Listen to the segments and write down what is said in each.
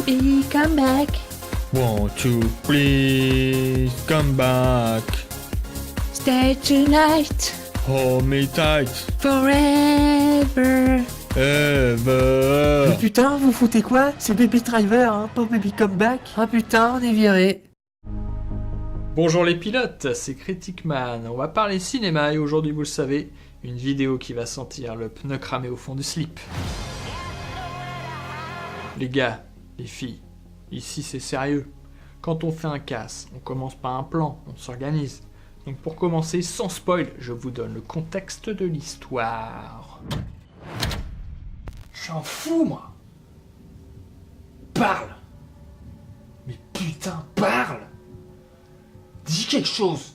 Baby, come back. Won't you please come back? Stay tonight. Hold me tight. Forever. Ever. Mais putain, vous foutez quoi? C'est Baby Driver, hein, pas Baby Comeback. Ah putain, on est viré. Bonjour les pilotes, c'est Critic Man. On va parler cinéma et aujourd'hui, vous le savez, une vidéo qui va sentir le pneu cramé au fond du slip. Les gars, les filles, ici c'est sérieux. Quand on fait un casse, on commence par un plan, on s'organise. Donc pour commencer, sans spoil, je vous donne le contexte de l'histoire. J'en fous, moi. Parle. Mais putain, parle. Dis quelque chose.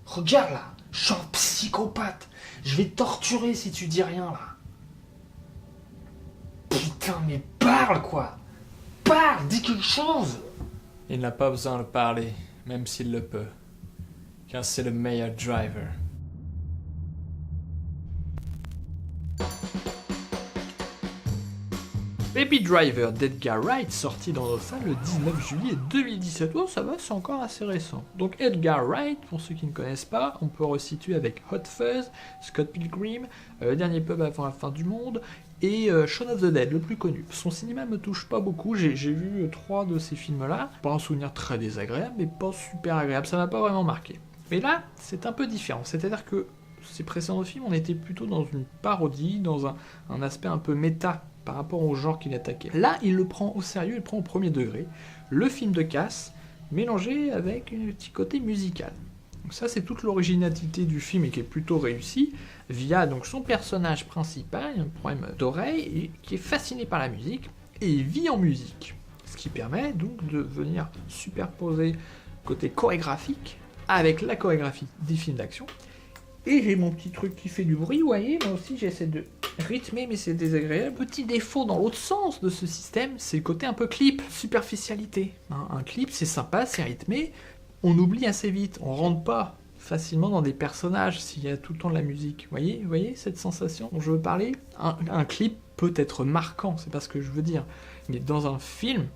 Regarde là, je suis un psychopathe. Je vais te torturer si tu dis rien là. Putain, mais parle quoi. Parle, dis quelque chose. Il n'a pas besoin de parler, même s'il le peut. Car c'est le meilleur driver. Baby Driver d'Edgar Wright, sorti dans nos salles le 19 juillet 2017. Oh, ça va, c'est encore assez récent. Donc Edgar Wright, pour ceux qui ne connaissent pas, on peut resituer avec Hot Fuzz, Scott Pilgrim, Le Dernier Pub avant la fin du monde, et Shaun of the Dead, le plus connu. Son cinéma me touche pas beaucoup, j'ai vu 3 de ces films-là. Pas un souvenir très désagréable, mais pas super agréable, ça m'a pas vraiment marqué. Mais là, c'est un peu différent, c'est-à-dire que ces précédents films, on était plutôt dans une parodie, dans un aspect un peu méta, par rapport au genre qu'il attaquait. Là, il le prend au sérieux, il le prend au premier degré. Le film de casse, mélangé avec un petit côté musical. Donc ça, c'est toute l'originalité du film et qui est plutôt réussi, via donc son personnage principal, il a un problème d'oreille, et qui est fasciné par la musique, et il vit en musique. Ce qui permet donc de venir superposer côté chorégraphique avec la chorégraphie des films d'action. Et j'ai mon petit truc qui fait du bruit, vous voyez, moi aussi j'essaie de rythmer, mais c'est désagréable. Petit défaut dans l'autre sens de ce système, c'est le côté un peu clip, superficialité. Hein, un clip, c'est sympa, c'est rythmé, on oublie assez vite, on rentre pas facilement dans des personnages s'il y a tout le temps de la musique. Vous voyez cette sensation dont je veux parler? Un clip peut être marquant, c'est pas ce que je veux dire. Mais dans un film,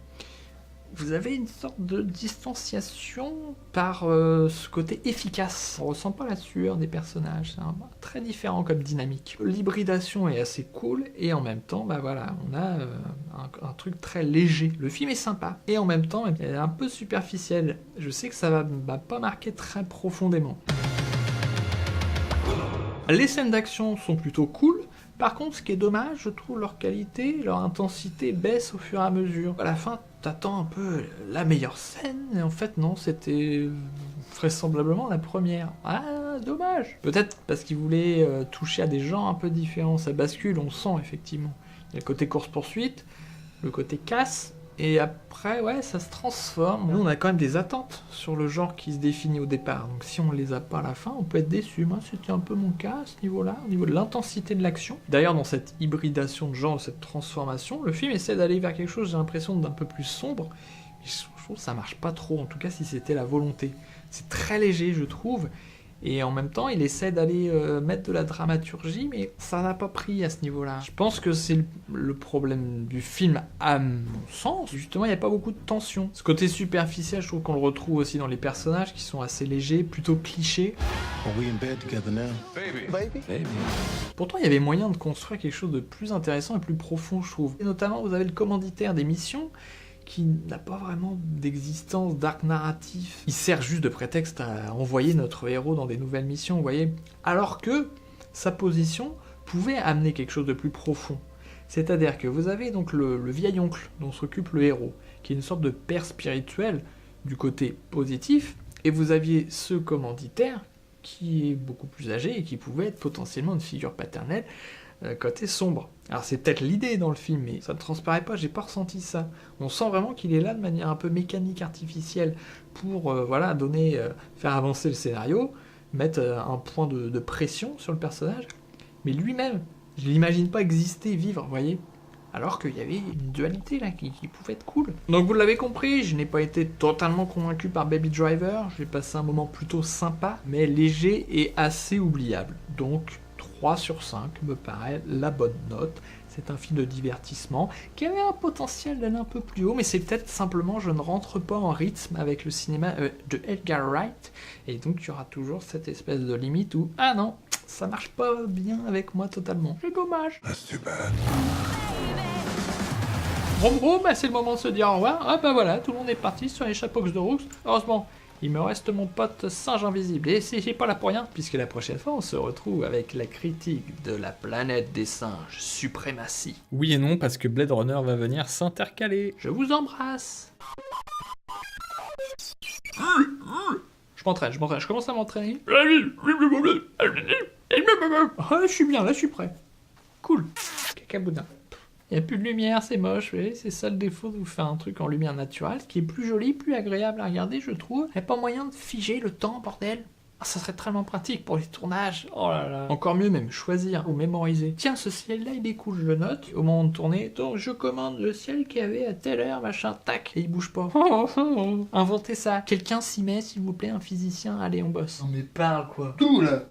vous avez une sorte de distanciation par ce côté efficace. On ressent pas la sueur des personnages, c'est très différent comme dynamique. L'hybridation est assez cool, et en même temps, bah voilà, on a un truc très léger. Le film est sympa, et en même temps, il est un peu superficiel. Je sais que ça va pas marquer très profondément. Les scènes d'action sont plutôt cool. Par contre, ce qui est dommage, je trouve leur qualité, leur intensité baisse au fur et à mesure. À la fin, t'attends un peu la meilleure scène, et en fait non, c'était vraisemblablement la première. Ah, dommage. Peut-être parce qu'ils voulaient toucher à des genres un peu différents, ça bascule, on sent effectivement. Il y a le côté course-poursuite, le côté casse, et après, ouais, ça se transforme. Nous, on a quand même des attentes sur le genre qui se définit au départ, donc si on les a pas à la fin, on peut être déçu. Moi, c'était un peu mon cas à ce niveau-là, au niveau de l'intensité de l'action. D'ailleurs, dans cette hybridation de genre, cette transformation, le film essaie d'aller vers quelque chose, j'ai l'impression, d'un peu plus sombre, mais je trouve que ça marche pas trop, en tout cas si c'était la volonté. C'est très léger, je trouve, et en même temps, il essaie d'aller mettre de la dramaturgie, mais ça n'a pas pris à ce niveau-là. Je pense que c'est le problème du film, à mon sens. Justement, il n'y a pas beaucoup de tension. Ce côté superficiel, je trouve qu'on le retrouve aussi dans les personnages, qui sont assez légers, plutôt clichés. Are we in bed together now? Baby. Pourtant, il y avait moyen de construire quelque chose de plus intéressant et plus profond, je trouve. Et notamment, vous avez le commanditaire des missions, qui n'a pas vraiment d'existence, d'arc narratif. Il sert juste de prétexte à envoyer notre héros dans des nouvelles missions, vous voyez. Alors que sa position pouvait amener quelque chose de plus profond. C'est-à-dire que vous avez donc le vieil oncle dont s'occupe le héros, qui est une sorte de père spirituel du côté positif, et vous aviez ce commanditaire qui est beaucoup plus âgé et qui pouvait être potentiellement une figure paternelle, côté sombre. Alors c'est peut-être l'idée dans le film, mais ça ne transparaît pas, j'ai pas ressenti ça. On sent vraiment qu'il est là de manière un peu mécanique, artificielle, pour voilà, faire avancer le scénario, mettre un point de pression sur le personnage, mais lui-même, je l'imagine pas exister, vivre, vous voyez. Alors qu'il y avait une dualité là qui pouvait être cool. Donc vous l'avez compris, je n'ai pas été totalement convaincu par Baby Driver, j'ai passé un moment plutôt sympa, mais léger et assez oubliable. Donc 3 sur 5 me paraît la bonne note. C'est un film de divertissement qui avait un potentiel d'aller un peu plus haut, mais c'est peut-être simplement je ne rentre pas en rythme avec le cinéma de Edgar Wright, et donc il y aura toujours cette espèce de limite où ah non, ça marche pas bien avec moi totalement. C'est dommage. Bon, bah c'est le moment de se dire au revoir. Ah bah voilà, tout le monde est parti sur les chapeaux de roue. Heureusement, il me reste mon pote singe invisible. Et c'est pas là pour rien, puisque la prochaine fois, on se retrouve avec la critique de la planète des singes, Suprématie. Oui et non, parce que Blade Runner va venir s'intercaler. Je vous embrasse. Je m'entraîne, je commence à m'entraîner. Ah, je suis bien, là je suis prêt. Cool. Cacaboudin. Il n'y a plus de lumière, c'est moche, oui, c'est ça le défaut de vous faire un truc en lumière naturelle, qui est plus joli, plus agréable à regarder, je trouve. Il n'y a pas moyen de figer le temps, bordel. Ah, ça serait tellement pratique pour les tournages. Oh là là. Encore mieux même, choisir ou mémoriser. Tiens, ce ciel-là, il est cool, je le note. Au moment de tourner, donc je commande le ciel qu'il y avait à telle heure, machin, tac, et il bouge pas. Inventez ça. Quelqu'un s'y met, s'il vous plaît, un physicien, allez, on bosse. Non mais parle quoi. Tout là.